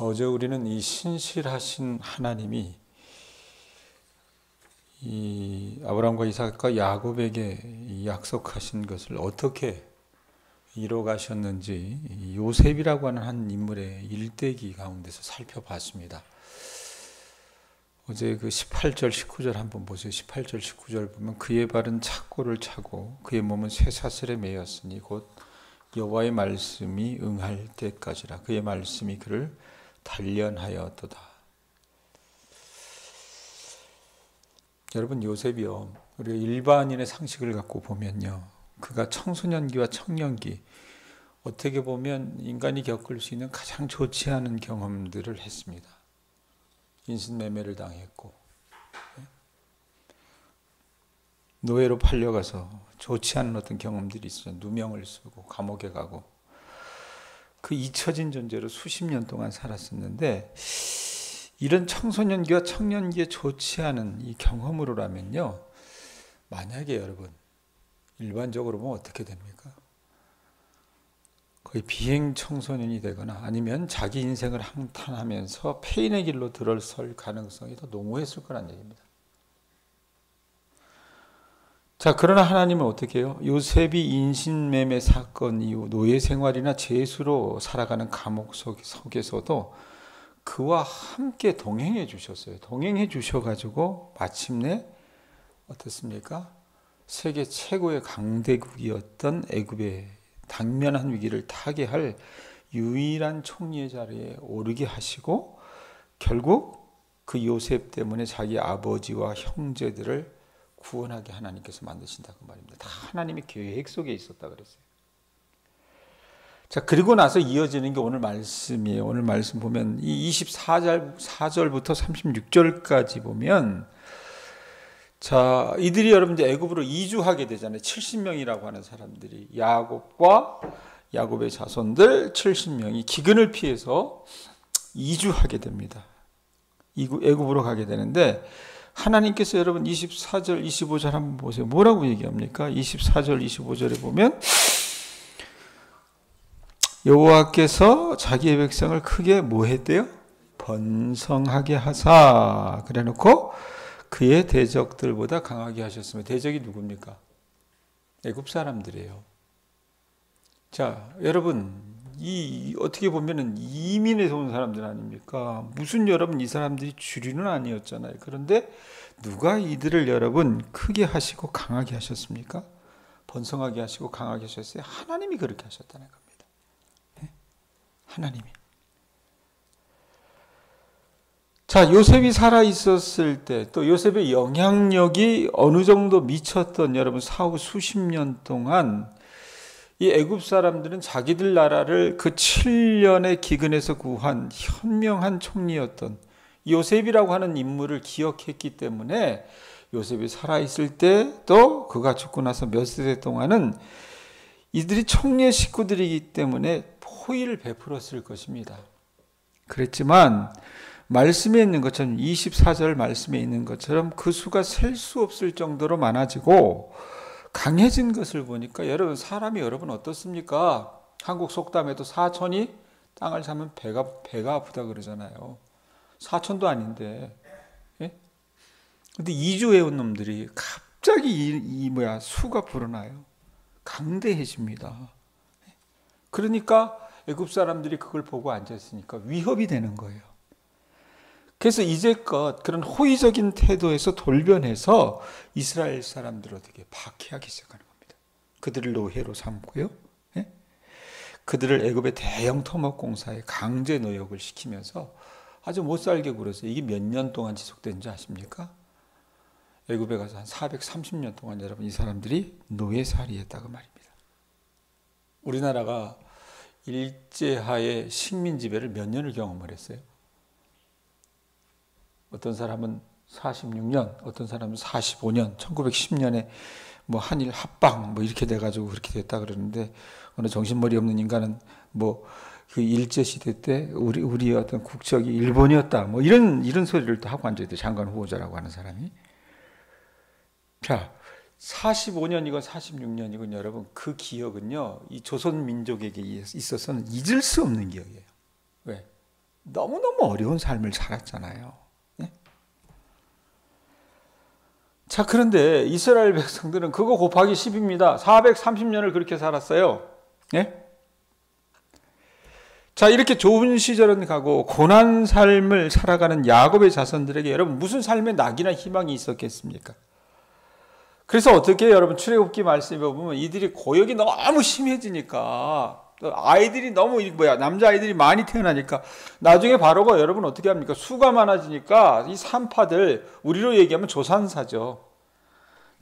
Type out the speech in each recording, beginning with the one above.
어제 우리는 이 신실하신 하나님이 이 아브라함과 이삭과 야곱에게 약속하신 것을 어떻게 이뤄가셨는지 요셉이라고 하는 한 인물의 일대기 가운데서 살펴봤습니다. 어제 그 18절 19절 한번 보세요. 18절 19절 보면 그의 발은 착고를 차고 그의 몸은 쇠사슬에 매였으니 곧 여호와의 말씀이 응할 때까지라. 그의 말씀이 그를 단련하였도다. 여러분, 요셉이요, 우리가 일반인의 상식을 갖고 보면요, 그가 청소년기와 청년기, 어떻게 보면 인간이 겪을 수 있는 가장 좋지 않은 경험들을 했습니다. 인신매매를 당했고, 노예로 팔려가서 좋지 않은 어떤 경험들이 있어요. 누명을 쓰고 감옥에 가고, 그 잊혀진 존재로 수십 년 동안 살았었는데, 이런 청소년기와 청년기에 좋지 않은 이 경험으로라면요, 만약에 여러분 일반적으로 보면 어떻게 됩니까? 거의 비행 청소년이 되거나 아니면 자기 인생을 항탄하면서 폐인의 길로 들어설 가능성이 더 농후했을 거란 얘기입니다. 자, 그러나 하나님은 어떻게 해요? 요셉이 인신매매 사건 이후 노예 생활이나 죄수로 살아가는 감옥 속에서도 그와 함께 동행해 주셨어요. 동행해 주셔가지고 마침내 어떻습니까? 세계 최고의 강대국이었던 애굽의 당면한 위기를 타개할 유일한 총리의 자리에 오르게 하시고, 결국 그 요셉 때문에 자기 아버지와 형제들을 구원하게 하나님께서 만드신다고 말입니다. 다 하나님의 계획 속에 있었다 그랬어요. 자, 그리고 나서 이어지는 게 오늘 말씀이에요. 오늘 말씀 보면 이 24절부터 36절까지 보면, 자, 이들이 여러분들 애굽으로 이주하게 되잖아요. 70명이라고 하는 사람들이, 야곱과 야곱의 자손들 70명이 기근을 피해서 이주하게 됩니다. 애굽으로 가게 되는데, 하나님께서 여러분 24절 25절 한번 보세요. 뭐라고 얘기합니까? 24절 25절에 보면 여호와께서 자기의 백성을 크게 뭐 했대요? 번성하게 하사, 그래 놓고 그의 대적들보다 강하게 하셨으면, 대적이 누굽니까? 애굽 사람들이에요. 자, 여러분, 어떻게 보면은 이민에서 온 사람들 아닙니까? 무슨 여러분 이 사람들이 주류는 아니었잖아요. 그런데 누가 이들을 여러분 크게 하시고 강하게 하셨습니까? 번성하게 하시고 강하게 하셨어요. 하나님이 그렇게 하셨다는 겁니다. 네? 하나님이. 자, 요셉이 살아 있었을 때, 또 요셉의 영향력이 어느 정도 미쳤던 여러분 사후 수십 년 동안 이 애굽 사람들은 자기들 나라를 그 7년의 기근에서 구한 현명한 총리였던 요셉이라고 하는 인물을 기억했기 때문에, 요셉이 살아있을 때 또 그가 죽고 나서 몇 세대 동안은 이들이 총리의 식구들이기 때문에 포위를 베풀었을 것입니다. 그랬지만 말씀에 있는 것처럼, 24절 말씀에 있는 것처럼 그 수가 셀 수 없을 정도로 많아지고 강해진 것을 보니까, 여러분 사람이 여러분 어떻습니까? 한국 속담에도 사촌이 땅을 사면 배가 아프다 그러잖아요. 사촌도 아닌데, 예? 근데 이주해온 놈들이 갑자기 수가 불어나요. 강대해집니다. 그러니까 애굽 사람들이 그걸 보고 앉아있으니까 위협이 되는 거예요. 그래서 이제껏 그런 호의적인 태도에서 돌변해서 이스라엘 사람들을 어떻게 박해하기 시작하는 겁니다. 그들을 노예로 삼고요, 예? 그들을 애굽의 대형 토목공사에 강제 노역을 시키면서 아주 못살게 굴었어요. 이게 몇 년 동안 지속된지 아십니까? 애굽에 가서 한 430년 동안 여러분 이 사람들이 노예살이했다고 말입니다. 우리나라가 일제하에 식민지배를 몇 년을 경험을 했어요? 어떤 사람은 46년, 어떤 사람은 45년, 1910년에 뭐 한일 합방 뭐 이렇게 돼가지고 그렇게 됐다 그러는데, 어느 정신머리 없는 인간은 뭐 그 일제 시대 때 우리 어떤 국적이 일본이었다 뭐 이런 소리를 또 하고 앉아있대. 장관 후보자라고 하는 사람이. 자, 45년이건 46년이건 여러분 그 기억은요, 이 조선 민족에게 있어서는 잊을 수 없는 기억이에요. 왜? 너무너무 어려운 삶을 살았잖아요. 네? 자, 그런데 이스라엘 백성들은 그거 곱하기 10입니다. 430년을 그렇게 살았어요. 네? 자, 이렇게 좋은 시절은 가고 고난 삶을 살아가는 야곱의 자손들에게 여러분 무슨 삶의 낙이나 희망이 있었겠습니까? 그래서 어떻게 여러분 출애굽기 말씀에 보면 이들이 고역이 너무 심해지니까 아이들이 너무 남자아이들이 많이 태어나니까 나중에 바로가 여러분 어떻게 합니까? 수가 많아지니까 이 산파들 우리로 얘기하면 조산사죠.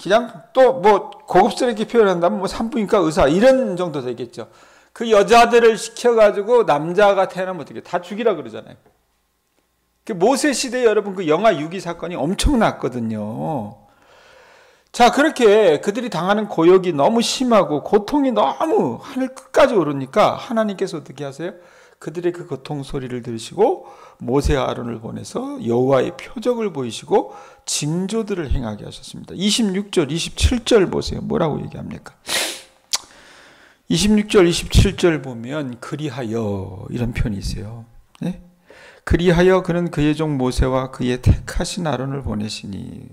그냥 또 뭐 고급스럽게 표현한다면 뭐 산부인과 의사 이런 정도 되겠죠. 그 여자들을 시켜가지고 남자가 태어나면 어떻게 다 죽이라 그러잖아요. 그 모세 시대에 여러분 그 영아 유기 사건이 엄청났거든요. 자, 그렇게 그들이 당하는 고역이 너무 심하고 고통이 너무 하늘 끝까지 오르니까 하나님께서 어떻게 하세요? 그들의 그 고통 소리를 들으시고 모세와 아론을 보내서 여호와의 표적을 보이시고 징조들을 행하게 하셨습니다. 26절, 27절 보세요. 뭐라고 얘기합니까? 26절, 27절 보면 그리하여 이런 표현이 있어요. 네? 그리하여 그는 그의 종 모세와 그의 택하신 아론을 보내시니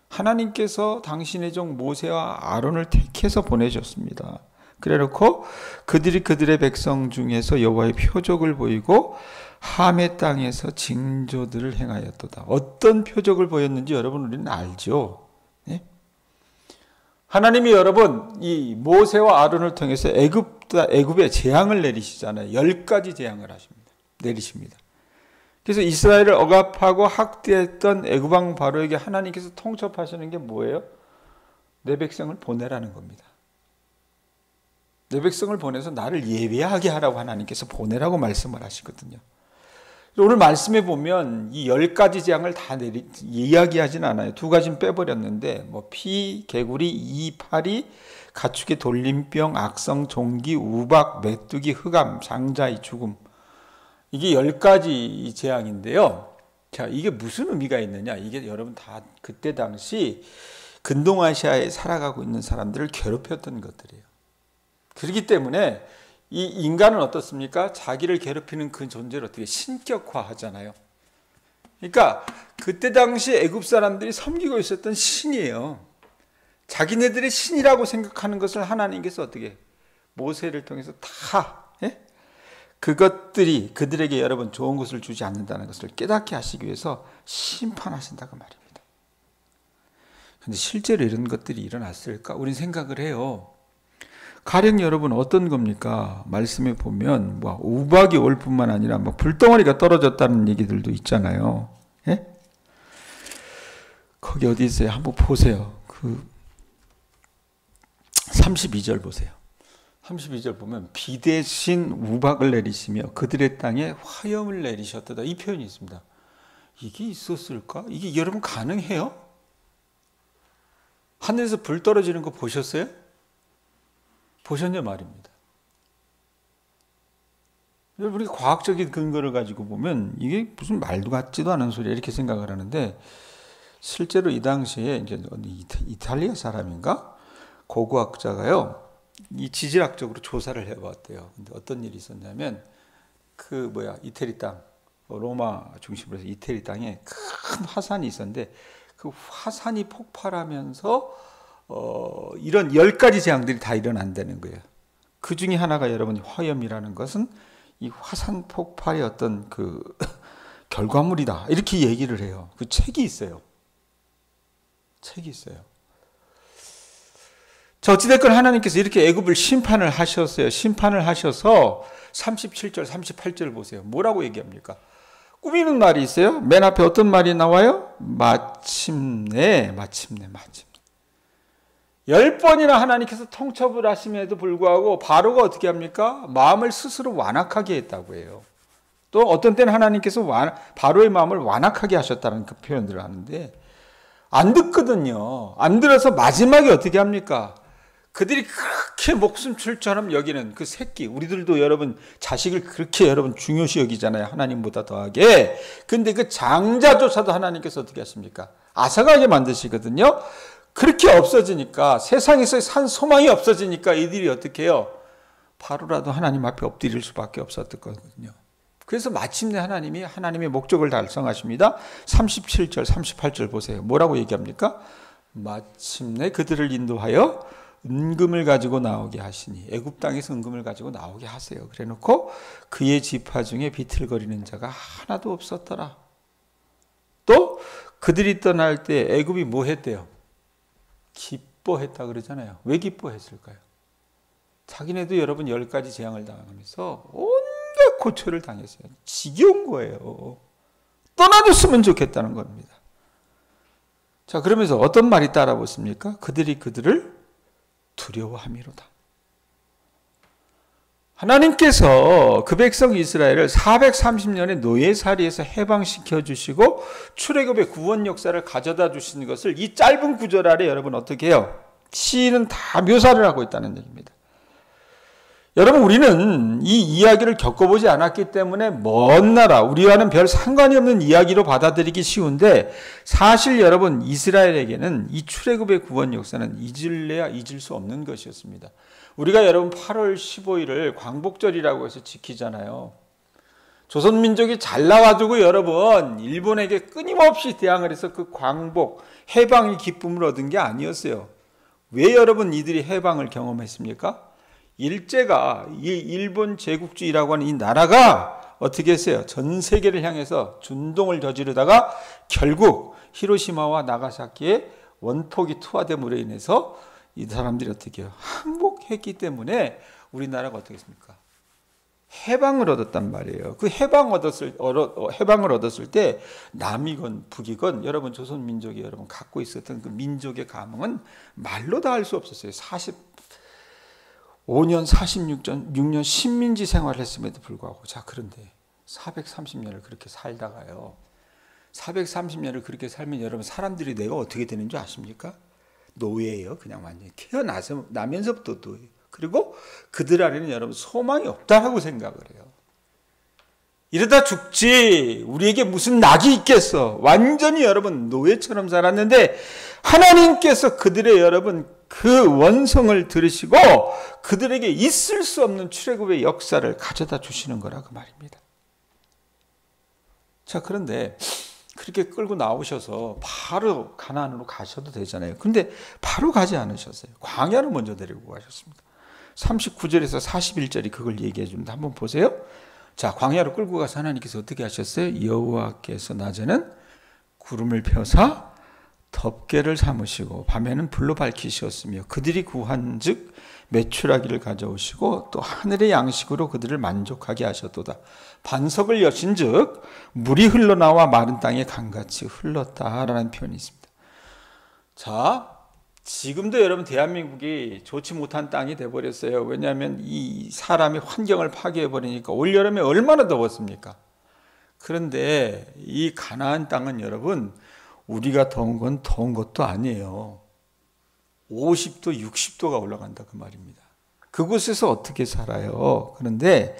하나님께서 당신의 종 모세와 아론을 택해서 보내셨습니다. 그래놓고 그들이 그들의 백성 중에서 여호와의 표적을 보이고 함의 땅에서 징조들을 행하였도다. 어떤 표적을 보였는지 여러분 우리는 알죠. 네? 하나님이 여러분 이 모세와 아론을 통해서 애굽에 재앙을 내리시잖아요. 10가지 재앙을 내리십니다. 그래서 이스라엘을 억압하고 학대했던 애굽 왕 바로에게 하나님께서 통첩하시는 게 뭐예요? 내 백성을 보내라는 겁니다. 내 백성을 보내서 나를 예배하게 하라고 하나님께서 보내라고 말씀을 하시거든요. 오늘 말씀에 보면 이 10가지 재앙을 다 이야기하진 않아요. 2가지는 빼버렸는데 뭐 피, 개구리, 이파리, 가축의 돌림병, 악성, 종기, 우박, 메뚜기, 흑암, 장자의 죽음. 이게 10가지 재앙인데요. 자, 이게 무슨 의미가 있느냐? 이게 여러분 다 그때 당시 근동아시아에 살아가고 있는 사람들을 괴롭혔던 것들이에요. 그렇기 때문에 이 인간은 어떻습니까? 자기를 괴롭히는 그 존재를 어떻게 신격화하잖아요. 그러니까 그때 당시 애굽 사람들이 섬기고 있었던 신이에요. 자기네들의 신이라고 생각하는 것을 하나님께서 어떻게 모세를 통해서 다 그것들이 그들에게 여러분 좋은 것을 주지 않는다는 것을 깨닫게 하시기 위해서 심판하신다고 말입니다. 그런데 실제로 이런 것들이 일어났을까? 우린 생각을 해요. 가령 여러분 어떤 겁니까? 말씀에 보면 뭐 우박이 올 뿐만 아니라 뭐 불덩어리가 떨어졌다는 얘기들도 있잖아요. 예? 거기 어디 있어요? 한번 보세요. 그 32절 보세요. 32절 보면 비 대신 우박을 내리시며 그들의 땅에 화염을 내리셨다. 이 표현이 있습니다. 이게 있었을까? 이게 여러분 가능해요? 하늘에서 불 떨어지는 거 보셨어요? 보셨냐 말입니다. 우리 과학적인 근거를 가지고 보면 이게 무슨 말도 같지도 않은 소리야 이렇게 생각을 하는데 실제로 이 당시에 이제 이탈리아 사람인가 고고학자가요 이 지질학적으로 조사를 해봤대요. 근데 어떤 일이 있었냐면 이태리 땅 로마 중심으로 해서 이태리 땅에 큰 화산이 있었는데 그 화산이 폭발하면서 이런 10가지 재앙들이 다 일어난다는 거예요. 그 중에 하나가 여러분 화염이라는 것은 이 화산 폭발의 어떤 그 결과물이다. 이렇게 얘기를 해요. 그 책이 있어요. 책이 있어요. 자, 어찌됐건 하나님께서 이렇게 애굽을 심판을 하셨어요. 심판을 하셔서 37절, 38절 보세요. 뭐라고 얘기합니까? 꾸미는 말이 있어요. 맨 앞에 어떤 말이 나와요? 마침내. 10번이나 하나님께서 통첩을 하심에도 불구하고 바로가 어떻게 합니까? 마음을 스스로 완악하게 했다고 해요. 또 어떤 때는 하나님께서 바로의 마음을 완악하게 하셨다는 그 표현들을 하는데 안 듣거든요. 안 들어서 마지막에 어떻게 합니까? 그들이 그렇게 목숨줄처럼 여기는 그 새끼, 우리들도 여러분 자식을 그렇게 여러분 중요시 여기잖아요. 하나님보다 더하게. 근데 그 장자조차도 하나님께서 어떻게 하십니까? 앗아가게 만드시거든요. 그렇게 없어지니까 세상에서 산 소망이 없어지니까 이들이 어떻게 해요? 바로라도 하나님 앞에 엎드릴 수밖에 없었던 거거든요. 그래서 마침내 하나님이 하나님의 목적을 달성하십니다. 37절, 38절 보세요. 뭐라고 얘기합니까? 마침내 그들을 인도하여 은금을 가지고 나오게 하시니, 애굽 땅에서 은금을 가지고 나오게 하세요. 그래놓고 그의 지파 중에 비틀거리는 자가 하나도 없었더라. 또 그들이 떠날 때 애굽이 뭐 했대요? 기뻐했다 그러잖아요. 왜 기뻐했을까요? 자기네도 여러분 10가지 재앙을 당하면서 온갖 고초를 당했어요. 지겨운 거예요. 떠나줬으면 좋겠다는 겁니다. 자, 그러면서 어떤 말이 따라 붙습니까? 그들이 그들을 두려워함이로다. 하나님께서 그 백성 이스라엘을 430년의 노예살이에서 해방시켜 주시고 출애굽의 구원 역사를 가져다 주신 것을 이 짧은 구절 아래 여러분 어떻게 해요? 시인은 다 묘사를 하고 있다는 얘기입니다. 여러분, 우리는 이 이야기를 겪어보지 않았기 때문에 먼 나라, 우리와는 별 상관이 없는 이야기로 받아들이기 쉬운데, 사실 여러분 이스라엘에게는 이 출애굽의 구원 역사는 잊을래야 잊을 수 없는 것이었습니다. 우리가 여러분 8월 15일을 광복절이라고 해서 지키잖아요. 조선민족이 잘 나와주고 여러분 일본에게 끊임없이 대항을 해서 그 광복, 해방의 기쁨을 얻은 게 아니었어요. 왜 여러분 이들이 해방을 경험했습니까? 일제가, 이 일본 제국주의라고 하는 이 나라가 어떻게 했어요? 전 세계를 향해서 준동을 저지르다가 결국 히로시마와 나가사키의 원폭이 투하됨으로 인해서 이 사람들이 어떻게 해요? 항복했기 때문에 우리나라가 어떻게 했습니까? 해방을 얻었단 말이에요. 그 해방을 얻었을 때 남이건 북이건 여러분 조선민족이 여러분 갖고 있었던 그 민족의 감흥은 말로 다 할 수 없었어요. 45년, 46년 식민지 생활을 했음에도 불구하고. 자, 그런데 430년을 그렇게 살다가요. 430년을 그렇게 살면 여러분 사람들이 내가 어떻게 되는 줄 아십니까? 노예예요. 그냥 완전히 태어나면서부터 노예. 그리고 그들 안에는 여러분 소망이 없다라고 생각을 해요. 이러다 죽지 우리에게 무슨 낙이 있겠어. 완전히 여러분 노예처럼 살았는데 하나님께서 그들의 여러분 그 원성을 들으시고 그들에게 있을 수 없는 출애굽의 역사를 가져다 주시는 거라 그 말입니다. 자, 그런데 그렇게 끌고 나오셔서 바로 가나안으로 가셔도 되잖아요. 그런데 바로 가지 않으셨어요. 광야로 먼저 데리고 가셨습니다. 39절에서 41절이 그걸 얘기해 줍니다. 한번 보세요. 자, 광야로 끌고 가서 하나님께서 어떻게 하셨어요? 여호와께서 낮에는 구름을 펴사 덮개를 삼으시고 밤에는 불로 밝히셨으며 그들이 구한즉 메추라기를 가져오시고 또 하늘의 양식으로 그들을 만족하게 하셨도다. 반석을 여신즉 물이 흘러나와 마른 땅에 강같이 흘렀다라는 표현이 있습니다. 자, 지금도 여러분 대한민국이 좋지 못한 땅이 돼버렸어요. 왜냐하면 이 사람이 환경을 파괴해버리니까 올여름에 얼마나 더웠습니까? 그런데 이 가나안 땅은 여러분 우리가 더운 건 더운 것도 아니에요. 50도, 60도가 올라간다 그 말입니다. 그곳에서 어떻게 살아요? 그런데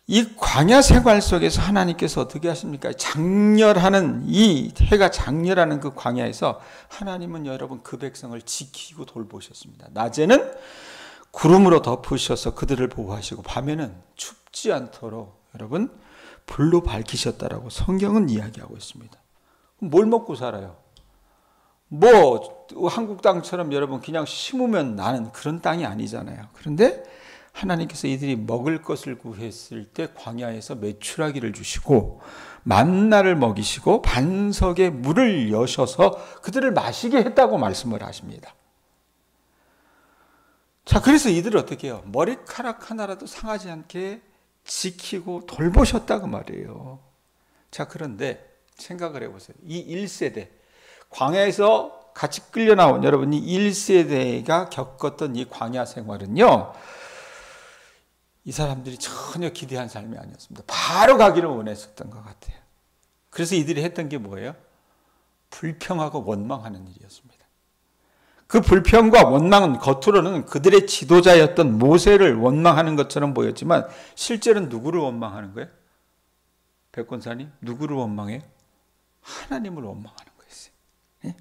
이 광야 생활 속에서 하나님께서 어떻게 하십니까? 장렬하는 이 해가 장렬하는 그 광야에서 하나님은 여러분 그 백성을 지키고 돌보셨습니다. 낮에는 구름으로 덮으셔서 그들을 보호하시고 밤에는 춥지 않도록 여러분 불로 밝히셨다라고 성경은 이야기하고 있습니다. 뭘 먹고 살아요? 뭐 한국 땅처럼 여러분 그냥 심으면 나는 그런 땅이 아니잖아요. 그런데 하나님께서 이들이 먹을 것을 구했을 때 광야에서 메추라기를 주시고 만나를 먹이시고 반석에 물을 여셔서 그들을 마시게 했다고 말씀을 하십니다. 자, 그래서 이들을 어떻게 해요? 머리카락 하나라도 상하지 않게 지키고 돌보셨다고 말이에요. 자, 그런데 생각을 해보세요. 이 1세대, 광야에서 같이 끌려 나온 여러분이 1세대가 겪었던 이 광야 생활은요, 이 사람들이 전혀 기대한 삶이 아니었습니다. 바로 가기를 원했었던 것 같아요. 그래서 이들이 했던 게 뭐예요? 불평하고 원망하는 일이었습니다. 그 불평과 원망은 겉으로는 그들의 지도자였던 모세를 원망하는 것처럼 보였지만 실제로는 누구를 원망하는 거예요? 백권사님, 누구를 원망해요? 하나님을 원망하는 거였어요. 예?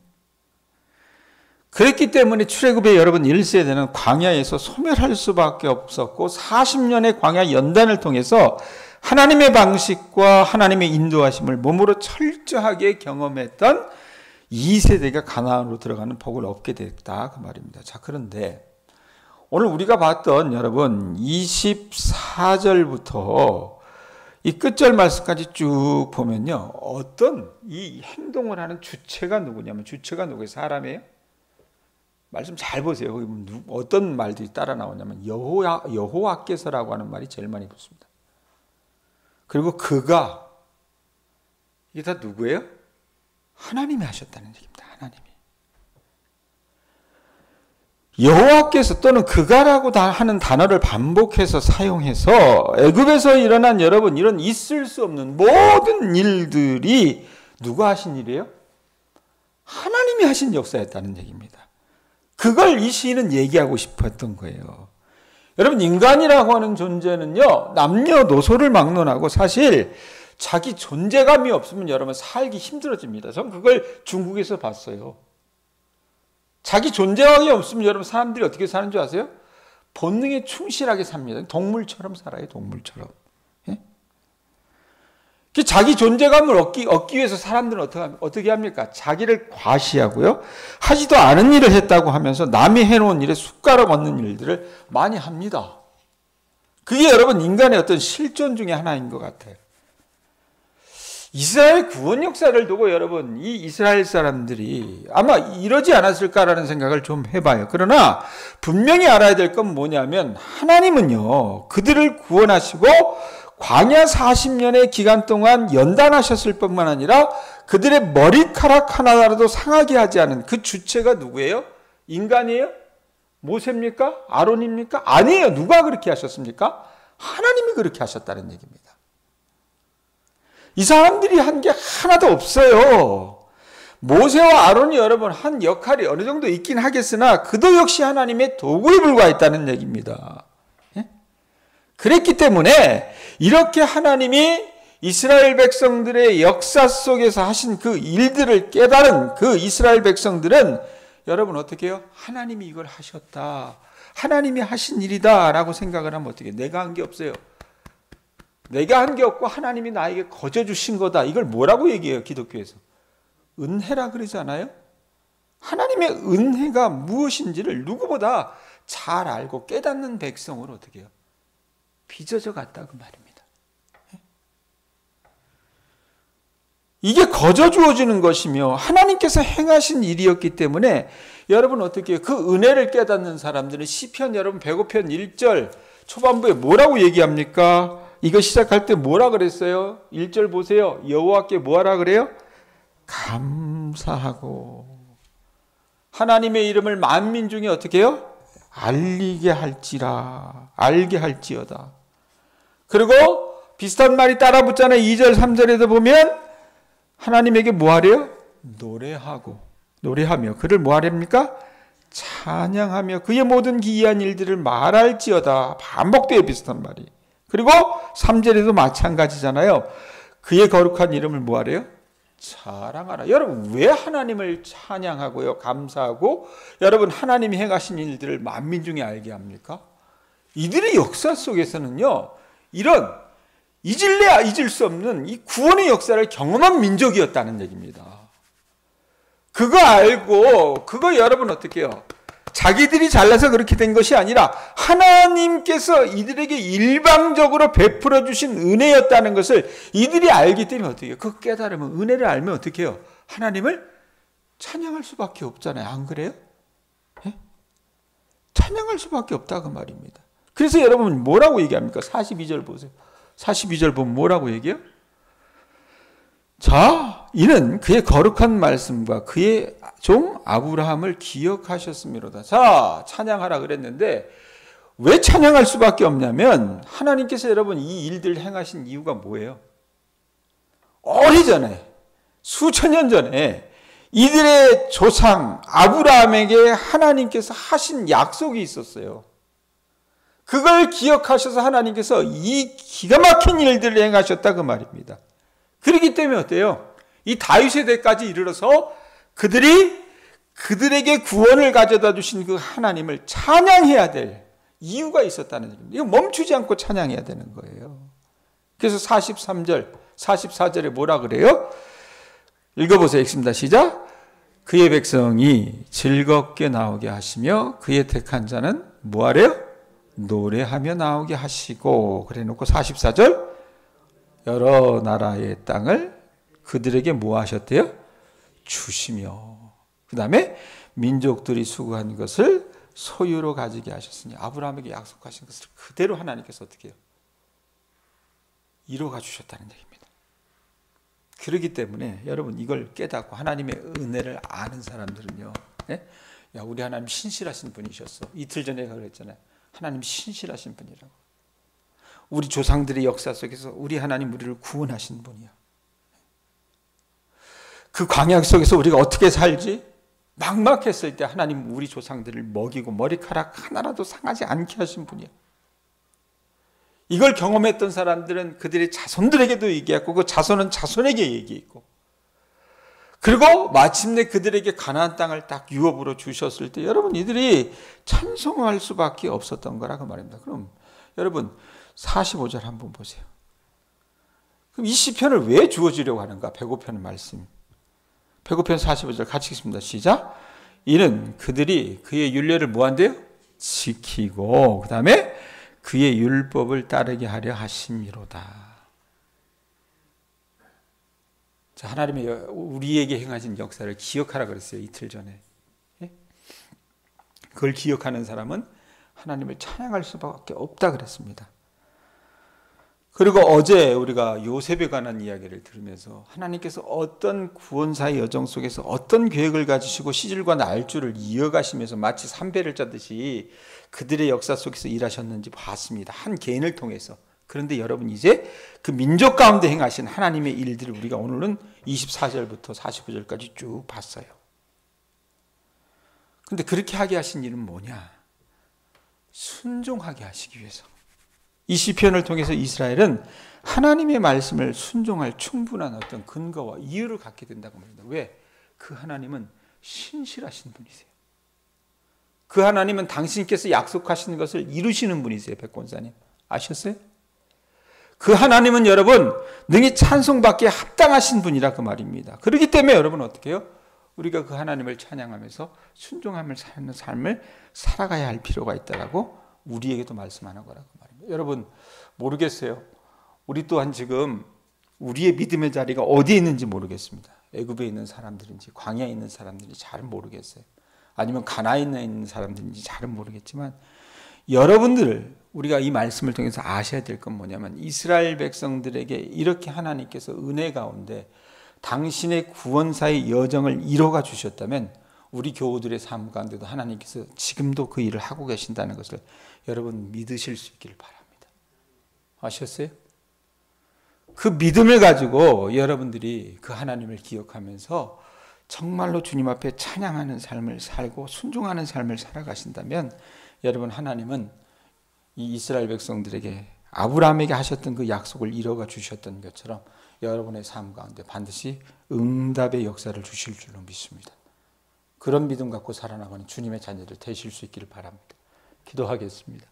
그랬기 때문에 출애굽의 여러분 1세대는 광야에서 소멸할 수밖에 없었고 40년의 광야 연단을 통해서 하나님의 방식과 하나님의 인도하심을 몸으로 철저하게 경험했던 2세대가 가나안으로 들어가는 복을 얻게 됐다 그 말입니다. 자, 그런데 오늘 우리가 봤던 여러분 24절부터 이 끝절 말씀까지 쭉 보면요, 어떤 이 행동을 하는 주체가 누구냐면, 주체가 누구예요? 사람이에요? 말씀 잘 보세요. 거기 어떤 말들이 따라 나오냐면 여호와께서라고 하는 말이 제일 많이 붙습니다. 그리고 그가, 이게 다 누구예요? 하나님이 하셨다는 얘기입니다. 하나님이. 여호와께서 또는 그가라고 하는 단어를 반복해서 사용해서 애굽에서 일어난 여러분 이런 있을 수 없는 모든 일들이 누가 하신 일이에요? 하나님이 하신 역사였다는 얘기입니다. 그걸 이 시인은 얘기하고 싶었던 거예요. 여러분, 인간이라고 하는 존재는요, 남녀노소를 막론하고 사실 자기 존재감이 없으면 여러분 살기 힘들어집니다. 전 그걸 중국에서 봤어요. 자기 존재감이 없으면 여러분 사람들이 어떻게 사는 줄 아세요? 본능에 충실하게 삽니다. 동물처럼 살아요. 동물처럼. 예? 자기 존재감을 얻기 위해서 사람들은 어떻게 합니까? 자기를 과시하고요. 하지도 않은 일을 했다고 하면서 남이 해놓은 일에 숟가락 얹는 일들을 많이 합니다. 그게 여러분 인간의 어떤 실존 중에 하나인 것 같아요. 이스라엘 구원 역사를 두고 여러분 이 이스라엘 사람들이 아마 이러지 않았을까라는 생각을 좀 해봐요. 그러나 분명히 알아야 될 건 뭐냐면 하나님은요 그들을 구원하시고 광야 40년의 기간 동안 연단하셨을 뿐만 아니라 그들의 머리카락 하나라도 상하게 하지 않은 그 주체가 누구예요? 인간이에요? 모세입니까? 아론입니까? 아니에요. 누가 그렇게 하셨습니까? 하나님이 그렇게 하셨다는 얘기입니다. 이 사람들이 한 게 하나도 없어요. 모세와 아론이 여러분 한 역할이 어느 정도 있긴 하겠으나 그도 역시 하나님의 도구에 불과했다는 얘기입니다. 예? 그랬기 때문에 이렇게 하나님이 이스라엘 백성들의 역사 속에서 하신 그 일들을 깨달은 그 이스라엘 백성들은 여러분 어떻게 해요? 하나님이 이걸 하셨다. 하나님이 하신 일이다 라고 생각을 하면 어떻게 해요? 내가 한 게 없어요. 내가 한 게 없고 하나님이 나에게 거저 주신 거다. 이걸 뭐라고 얘기해요? 기독교에서. 은혜라 그러잖아요. 하나님의 은혜가 무엇인지를 누구보다 잘 알고 깨닫는 백성으로 어떻게 해요? 빚어져 갔다 그 말입니다. 이게 거저 주어지는 것이며 하나님께서 행하신 일이었기 때문에 여러분 어떻게 해요? 그 은혜를 깨닫는 사람들은 시편 여러분 105편 1절 초반부에 뭐라고 얘기합니까? 이거 시작할 때 뭐라 그랬어요? 1절 보세요. 여호와께 뭐하라 그래요? 감사하고 하나님의 이름을 만민 중에 어떻게 해요? 알게 할지어다. 그리고 비슷한 말이 따라 붙잖아요. 2절 3절에도 보면 하나님에게 뭐하래요? 노래하며 그를 뭐하렵니까? 찬양하며 그의 모든 기이한 일들을 말할지어다. 반복돼요. 비슷한 말이. 그리고 3절에도 마찬가지잖아요. 그의 거룩한 이름을 뭐하래요? 자랑하라. 여러분 왜 하나님을 찬양하고요 감사하고 여러분 하나님이 행하신 일들을 만민 중에 알게 합니까? 이들의 역사 속에서는요 이런 잊을래야 잊을 수 없는 이 구원의 역사를 경험한 민족이었다는 얘기입니다. 그거 알고 그거 여러분 어떻게 해요? 자기들이 잘나서 그렇게 된 것이 아니라 하나님께서 이들에게 일방적으로 베풀어 주신 은혜였다는 것을 이들이 알기 때문에 어떻게 해요? 그 깨달으면 은혜를 알면 어떻게 해요? 하나님을 찬양할 수밖에 없잖아요. 안 그래요? 예? 찬양할 수밖에 없다 그 말입니다. 그래서 여러분 뭐라고 얘기합니까? 42절 보세요. 42절 보면 뭐라고 얘기해요? 자, 이는 그의 거룩한 말씀과 그의 종 아브라함을 기억하셨음이로다. 자, 찬양하라 그랬는데 왜 찬양할 수밖에 없냐면 하나님께서 여러분 이 일들을 행하신 이유가 뭐예요? 오래전에 수천 년 전에 이들의 조상 아브라함에게 하나님께서 하신 약속이 있었어요. 그걸 기억하셔서 하나님께서 이 기가 막힌 일들을 행하셨다 그 말입니다. 그렇기 때문에 어때요? 이 다윗의 대까지 이르러서 그들에게 구원을 가져다 주신 그 하나님을 찬양해야 될 이유가 있었다는 얘기입니다. 이거 멈추지 않고 찬양해야 되는 거예요. 그래서 43절, 44절에 뭐라 그래요? 읽어보세요. 읽습니다. 시작. 그의 백성이 즐겁게 나오게 하시며 그의 택한 자는 뭐하래요? 노래하며 나오게 하시고, 그래 놓고 44절, 여러 나라의 땅을 그들에게 뭐 하셨대요? 주시며, 그 다음에 민족들이 수고한 것을 소유로 가지게 하셨으니, 아브라함에게 약속하신 것을 그대로 하나님께서 어떻게 해요? 이루어가 주셨다는 얘기입니다. 그렇기 때문에 여러분, 이걸 깨닫고 하나님의 은혜를 아는 사람들은요, 예? 야, 우리 하나님 신실하신 분이셨어. 이틀 전에 그랬잖아요. 하나님 신실하신 분이라고. 우리 조상들의 역사 속에서 우리 하나님 우리를 구원하신 분이야. 그 광야 속에서 우리가 어떻게 살지? 막막했을 때 하나님 우리 조상들을 먹이고 머리카락 하나라도 상하지 않게 하신 분이야. 이걸 경험했던 사람들은 그들의 자손들에게도 얘기했고, 그 자손은 자손에게 얘기했고, 그리고 마침내 그들에게 가나안 땅을 딱 유업으로 주셨을 때 여러분, 이들이 찬송할 수밖에 없었던 거라고 말입니다. 그럼 여러분 45절 한번 보세요. 그럼 이 시편을 왜 주어지려고 하는가? 배고파는 말씀. 배고편 45절 같이 읽습니다. 시작. 이는 그들이 그의 율례를 뭐한대요? 지키고, 그 다음에 그의 율법을 따르게 하려 하심이로다. 자, 하나님의 우리에게 행하신 역사를 기억하라 그랬어요. 이틀 전에. 그걸 기억하는 사람은 하나님을 찬양할 수밖에 없다 그랬습니다. 그리고 어제 우리가 요셉에 관한 이야기를 들으면서 하나님께서 어떤 구원사의 여정 속에서 어떤 계획을 가지시고 시절과 날줄을 이어가시면서 마치 삼배를 짜듯이 그들의 역사 속에서 일하셨는지 봤습니다. 한 개인을 통해서. 그런데 여러분, 이제 그 민족 가운데 행하신 하나님의 일들을 우리가 오늘은 24절부터 45절까지 쭉 봤어요. 근데 그렇게 하게 하신 일은 뭐냐? 순종하게 하시기 위해서. 이 시편을 통해서 이스라엘은 하나님의 말씀을 순종할 충분한 어떤 근거와 이유를 갖게 된다고 말합니다. 왜? 그 하나님은 신실하신 분이세요. 그 하나님은 당신께서 약속하신 것을 이루시는 분이세요. 백권사님 아셨어요? 그 하나님은 여러분 능히 찬송받기에 합당하신 분이라 그 말입니다. 그렇기 때문에 여러분 어떻게 해요? 우리가 그 하나님을 찬양하면서 순종함을 사는 삶을 살아가야 할 필요가 있다라고 우리에게도 말씀하는 거라고 말입니다. 여러분 모르겠어요. 우리 또한 지금 우리의 믿음의 자리가 어디에 있는지 모르겠습니다. 애굽에 있는 사람들인지 광야에 있는 사람들인지 잘 모르겠어요. 아니면 가나안에 있는 사람들인지 잘은 모르겠지만, 여러분들 우리가 이 말씀을 통해서 아셔야 될 건 뭐냐면, 이스라엘 백성들에게 이렇게 하나님께서 은혜 가운데 당신의 구원사의 여정을 이뤄가 주셨다면 우리 교우들의 삶 가운데도 하나님께서 지금도 그 일을 하고 계신다는 것을 여러분 믿으실 수 있기를 바랍니다. 아셨어요? 그 믿음을 가지고 여러분들이 그 하나님을 기억하면서 정말로 주님 앞에 찬양하는 삶을 살고 순종하는 삶을 살아가신다면, 여러분 하나님은 이 이스라엘 백성들에게 아브라함에게 하셨던 그 약속을 이뤄가 주셨던 것처럼 여러분의 삶 가운데 반드시 응답의 역사를 주실 줄로 믿습니다. 그런 믿음 갖고 살아나가는 주님의 자녀들 되실 수 있기를 바랍니다. 기도하겠습니다.